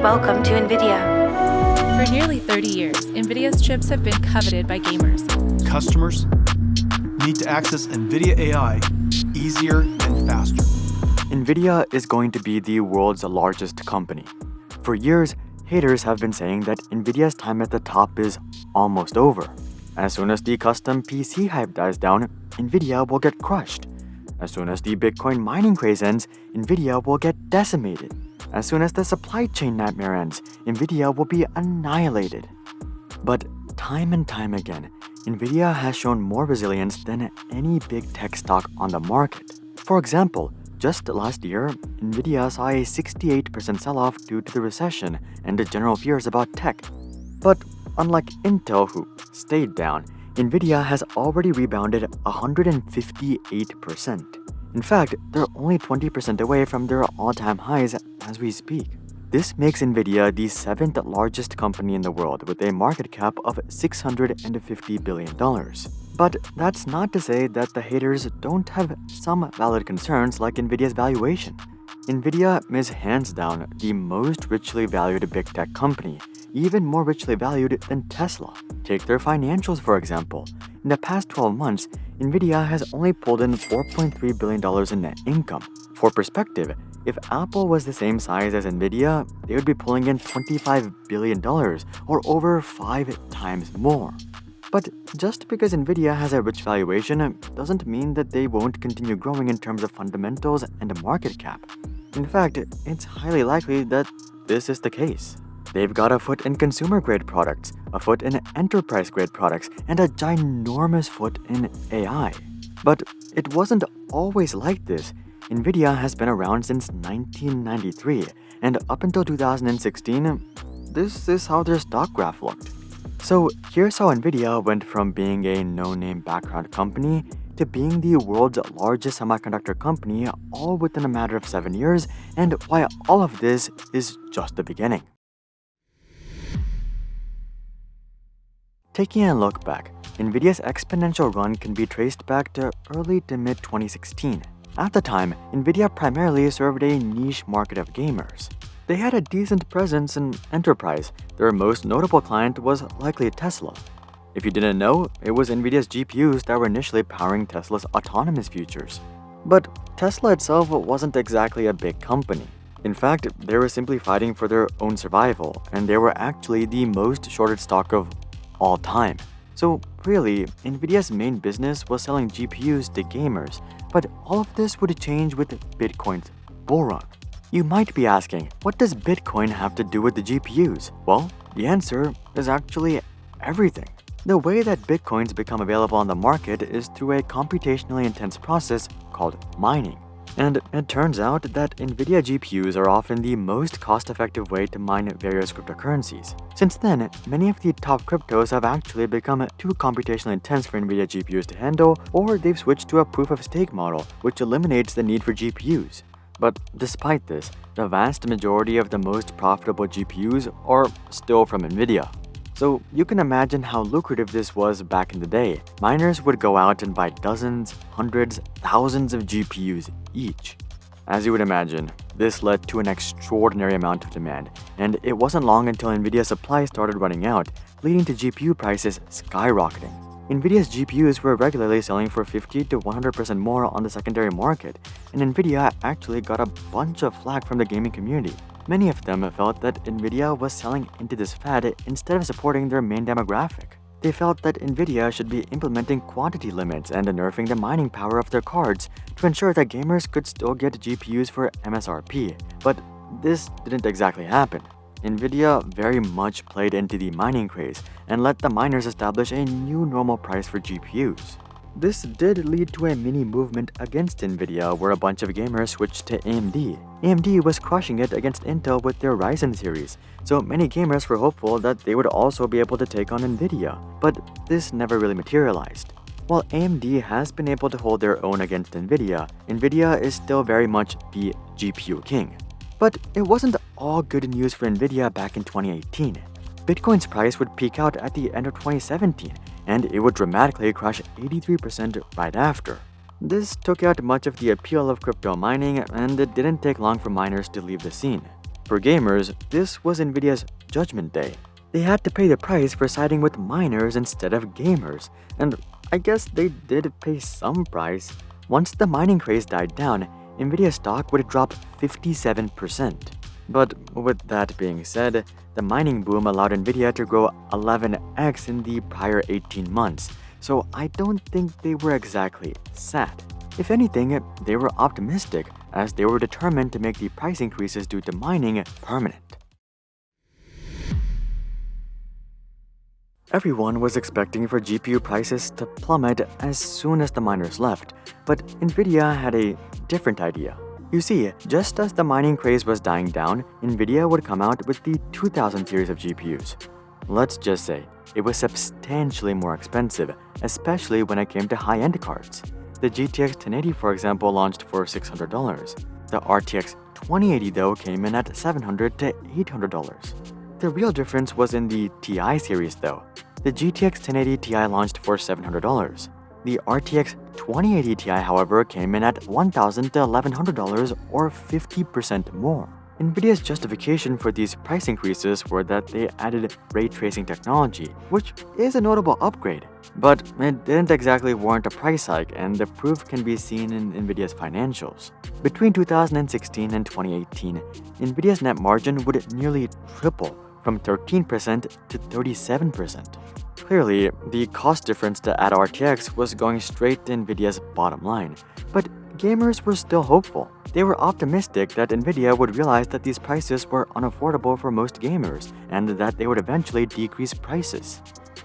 Welcome to Nvidia. For nearly 30 years, Nvidia's chips have been coveted by gamers. Customers need to access Nvidia AI easier and faster. Nvidia is going to be the world's largest company. For years, haters have been saying that Nvidia's time at the top is almost over. As soon as the custom PC hype dies down, Nvidia will get crushed. As soon as the Bitcoin mining craze ends, Nvidia will get decimated. As soon as the supply chain nightmare ends, Nvidia will be annihilated. But time and time again, Nvidia has shown more resilience than any big tech stock on the market. For example, just last year, Nvidia saw a 68% sell-off due to the recession and the general fears about tech. But unlike Intel, who stayed down, Nvidia has already rebounded 158%. In fact, they're only 20% away from their all-time highs as we speak. This makes Nvidia the 7th largest company in the world with a market cap of $650 billion. But that's not to say that the haters don't have some valid concerns like Nvidia's valuation. Nvidia is hands down the most richly valued big tech company, even more richly valued than Tesla. Take their financials for example. In the past 12 months, Nvidia has only pulled in $4.3 billion in net income. For perspective, if Apple was the same size as Nvidia, they would be pulling in $25 billion, or over 5 times more. But just because Nvidia has a rich valuation doesn't mean that they won't continue growing in terms of fundamentals and market cap. In fact, it's highly likely that this is the case. They've got a foot in consumer-grade products, a foot in enterprise-grade products, and a ginormous foot in AI. But it wasn't always like this. Nvidia has been around since 1993, and up until 2016, this is how their stock graph looked. So here's how Nvidia went from being a no-name background company to being the world's largest semiconductor company all within a matter of 7 years, and why all of this is just the beginning. Taking a look back, Nvidia's exponential run can be traced back to early to mid-2016. At the time, Nvidia primarily served a niche market of gamers. They had a decent presence in enterprise. Their most notable client was likely Tesla. If you didn't know, it was Nvidia's GPUs that were initially powering Tesla's autonomous futures. But Tesla itself wasn't exactly a big company. In fact, they were simply fighting for their own survival, and they were actually the most shorted stock of all time. So really, Nvidia's main business was selling GPUs to gamers, but all of this would change with Bitcoin's bull run. You might be asking, what does Bitcoin have to do with the GPUs? Well, the answer is actually everything. The way that Bitcoins become available on the market is through a computationally intense process called mining. And it turns out that Nvidia GPUs are often the most cost-effective way to mine various cryptocurrencies. Since then, many of the top cryptos have actually become too computationally intense for Nvidia GPUs to handle, or they've switched to a proof-of-stake model, which eliminates the need for GPUs. But despite this, the vast majority of the most profitable GPUs are still from Nvidia. So you can imagine how lucrative this was back in the day. Miners would go out and buy dozens, hundreds, thousands of GPUs each. As you would imagine, this led to an extraordinary amount of demand, and it wasn't long until Nvidia's supply started running out, leading to GPU prices skyrocketing. Nvidia's GPUs were regularly selling for 50 to 100% more on the secondary market, and Nvidia actually got a bunch of flack from the gaming community. Many of them felt that Nvidia was selling into this fad instead of supporting their main demographic. They felt that Nvidia should be implementing quantity limits and nerfing the mining power of their cards to ensure that gamers could still get GPUs for MSRP. But this didn't exactly happen. Nvidia very much played into the mining craze and let the miners establish a new normal price for GPUs. This did lead to a mini movement against Nvidia where a bunch of gamers switched to AMD. AMD was crushing it against Intel with their Ryzen series, so many gamers were hopeful that they would also be able to take on Nvidia, but this never really materialized. While AMD has been able to hold their own against Nvidia, Nvidia is still very much the GPU king. But it wasn't all good news for Nvidia back in 2018. Bitcoin's price would peak out at the end of 2017, and it would dramatically crash 83% right after. This took out much of the appeal of crypto mining, and it didn't take long for miners to leave the scene. For gamers, this was Nvidia's judgment day. They had to pay the price for siding with miners instead of gamers, and I guess they did pay some price. Once the mining craze died down, Nvidia stock would drop 57%. But with that being said, the mining boom allowed Nvidia to grow 11x in the prior 18 months, so I don't think they were exactly sad. If anything, they were optimistic, as they were determined to make the price increases due to mining permanent. Everyone was expecting for GPU prices to plummet as soon as the miners left, but Nvidia had a different idea. You see, just as the mining craze was dying down, Nvidia would come out with the 2000 series of GPUs. Let's just say, it was substantially more expensive, especially when it came to high-end cards. The GTX 1080, for example, launched for $600. The RTX 2080, though, came in at $700 to $800. The real difference was in the Ti series, though. The GTX 1080 Ti launched for $700. The RTX 2080 Ti, however, came in at $1,000 to $1,100, or 50% more. Nvidia's justification for these price increases were that they added ray tracing technology, which is a notable upgrade. But it didn't exactly warrant a price hike, and the proof can be seen in Nvidia's financials. Between 2016 and 2018, Nvidia's net margin would nearly triple, from 13% to 37%. Clearly, the cost difference to add RTX was going straight to Nvidia's bottom line, but gamers were still hopeful. They were optimistic that Nvidia would realize that these prices were unaffordable for most gamers, and that they would eventually decrease prices.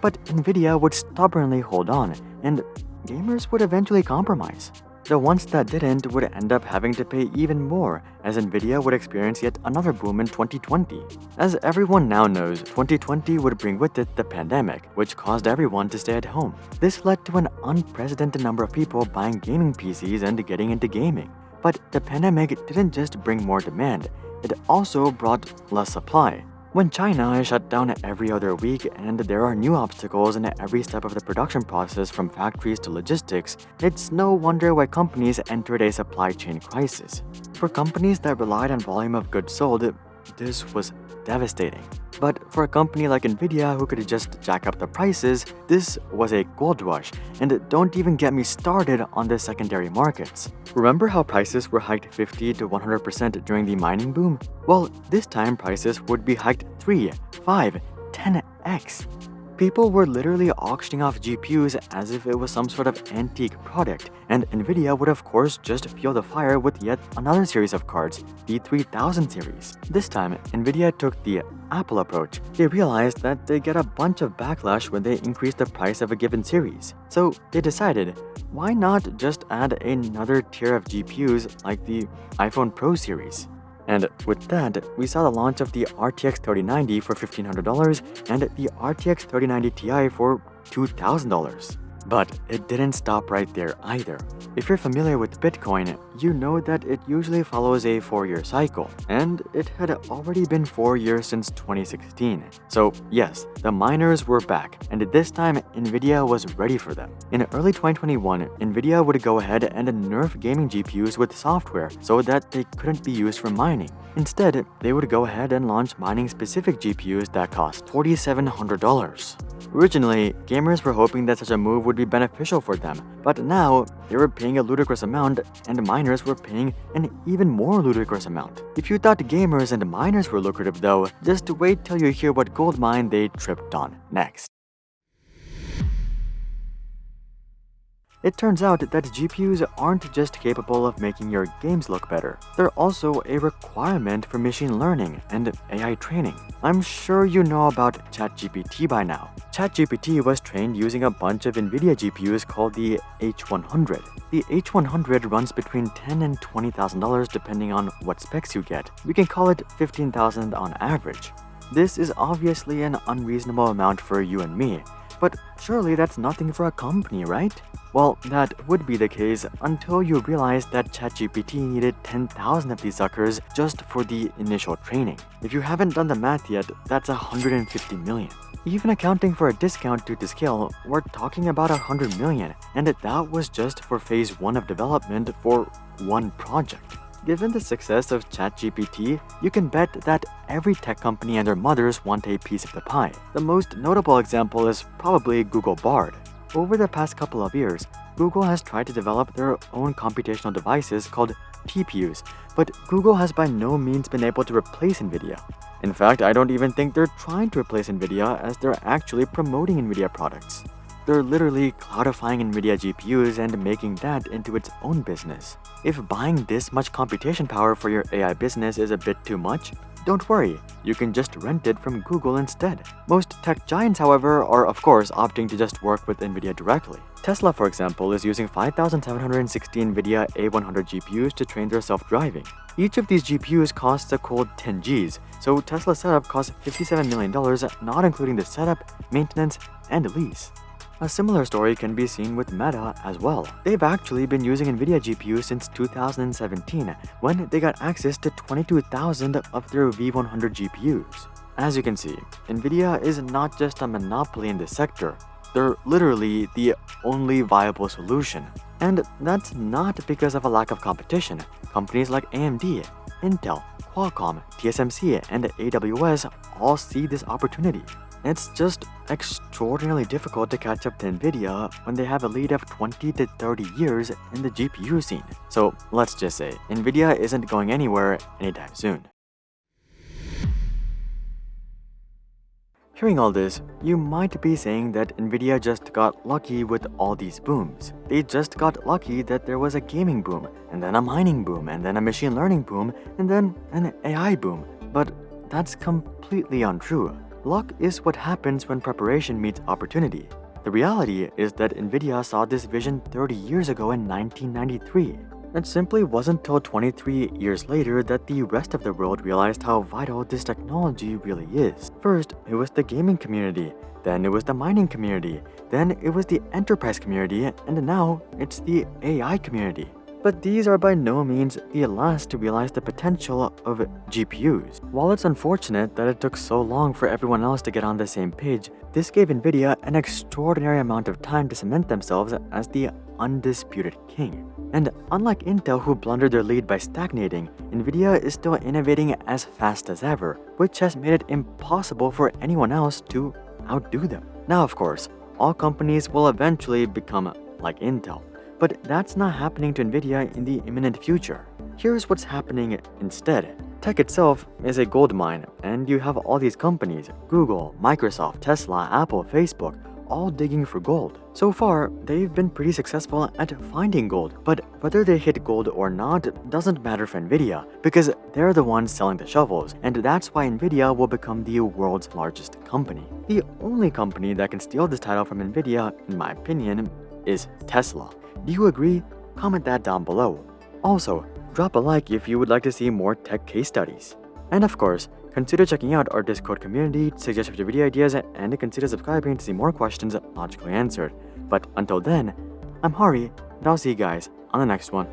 But Nvidia would stubbornly hold on, and gamers would eventually compromise. The ones that didn't would end up having to pay even more, as Nvidia would experience yet another boom in 2020. As everyone now knows, 2020 would bring with it the pandemic, which caused everyone to stay at home. This led to an unprecedented number of people buying gaming PCs and getting into gaming. But the pandemic didn't just bring more demand, it also brought less supply. When China is shut down every other week and there are new obstacles in every step of the production process from factories to logistics, it's no wonder why companies entered a supply chain crisis. For companies that relied on volume of goods sold, this was devastating. But for a company like Nvidia who could just jack up the prices, this was a gold rush, and don't even get me started on the secondary markets. Remember how prices were hiked 50 to 100% during the mining boom? Well, this time prices would be hiked 3, 5, 10x. People were literally auctioning off GPUs as if it was some sort of antique product, and Nvidia would of course just fuel the fire with yet another series of cards, the 3000 series. This time, Nvidia took the Apple approach. They realized that they get a bunch of backlash when they increase the price of a given series. So they decided, why not just add another tier of GPUs like the iPhone Pro series? And with that, we saw the launch of the RTX 3090 for $1,500 and the RTX 3090 Ti for $2,000. But it didn't stop right there either. If you're familiar with Bitcoin, you know that it usually follows a 4-year cycle, and it had already been 4 years since 2016. So yes, the miners were back, and this time Nvidia was ready for them. In early 2021, Nvidia would go ahead and nerf gaming GPUs with software so that they couldn't be used for mining. Instead, they would go ahead and launch mining-specific GPUs that cost $4,700. Originally, gamers were hoping that such a move would be beneficial for them, but now they were paying a ludicrous amount and miners were paying an even more ludicrous amount. If you thought gamers and miners were lucrative though, just wait till you hear what gold mine they tripped on next. It turns out that GPUs aren't just capable of making your games look better. They're also a requirement for machine learning and AI training. I'm sure you know about ChatGPT by now. ChatGPT was trained using a bunch of Nvidia GPUs called the H100. The H100 runs between $10,000 and $20,000 depending on what specs you get. We can call it $15,000 on average. This is obviously an unreasonable amount for you and me, but surely that's nothing for a company, right? Well, that would be the case until you realize that ChatGPT needed 10,000 of these suckers just for the initial training. If you haven't done the math yet, that's 150 million. Even accounting for a discount due to scale, we're talking about 100 million, and that was just for phase 1 of development for one project. given the success of ChatGPT, you can bet that every tech company and their mothers want a piece of the pie. The most notable example is probably Google Bard. Over the past couple of years, Google has tried to develop their own computational devices called TPUs, but Google has by no means been able to replace Nvidia. In fact, I don't even think they're trying to replace Nvidia, as they're actually promoting Nvidia products. They're literally cloudifying Nvidia GPUs and making that into its own business. If buying this much computation power for your AI business is a bit too much, don't worry, you can just rent it from Google instead. Most tech giants, however, are of course opting to just work with Nvidia directly. Tesla, for example, is using 5,760 Nvidia A100 GPUs to train their self-driving. Each of these GPUs costs a cold 10 Gs, so Tesla's setup costs $57 million, not including the setup, maintenance, and lease. A similar story can be seen with Meta as well. They've actually been using Nvidia GPUs since 2017, when they got access to 22,000 of their V100 GPUs. As you can see, Nvidia is not just a monopoly in this sector, they're literally the only viable solution. And that's not because of a lack of competition. Companies like AMD, Intel, Qualcomm, TSMC, and AWS all see this opportunity. It's just extraordinarily difficult to catch up to Nvidia when they have a lead of 20 to 30 years in the GPU scene. So let's just say, Nvidia isn't going anywhere anytime soon. Hearing all this, you might be saying that Nvidia just got lucky with all these booms. They just got lucky that there was a gaming boom, and then a mining boom, and then a machine learning boom, and then an AI boom. But that's completely untrue. Luck is what happens when preparation meets opportunity. The reality is that Nvidia saw this vision 30 years ago in 1993. It simply wasn't till 23 years later that the rest of the world realized how vital this technology really is. First, it was the gaming community, then it was the mining community, then it was the enterprise community, and now it's the AI community. But these are by no means the last to realize the potential of GPUs. While it's unfortunate that it took so long for everyone else to get on the same page, this gave Nvidia an extraordinary amount of time to cement themselves as the undisputed king. And unlike Intel, who blundered their lead by stagnating, Nvidia is still innovating as fast as ever, which has made it impossible for anyone else to outdo them. Now, of course, all companies will eventually become like Intel, but that's not happening to Nvidia in the imminent future. Here's what's happening instead. Tech itself is a gold mine, and you have all these companies, Google, Microsoft, Tesla, Apple, Facebook, all digging for gold. So far, they've been pretty successful at finding gold, but whether they hit gold or not doesn't matter for Nvidia, because they're the ones selling the shovels, and that's why Nvidia will become the world's largest company. The only company that can steal this title from Nvidia, in my opinion, is Tesla. Do you agree? Comment that down below. Also, drop a like if you would like to see more tech case studies. And of course, consider checking out our Discord community to suggest future video ideas, and consider subscribing to see more questions logically answered. But until then, I'm Hari, and I'll see you guys on the next one.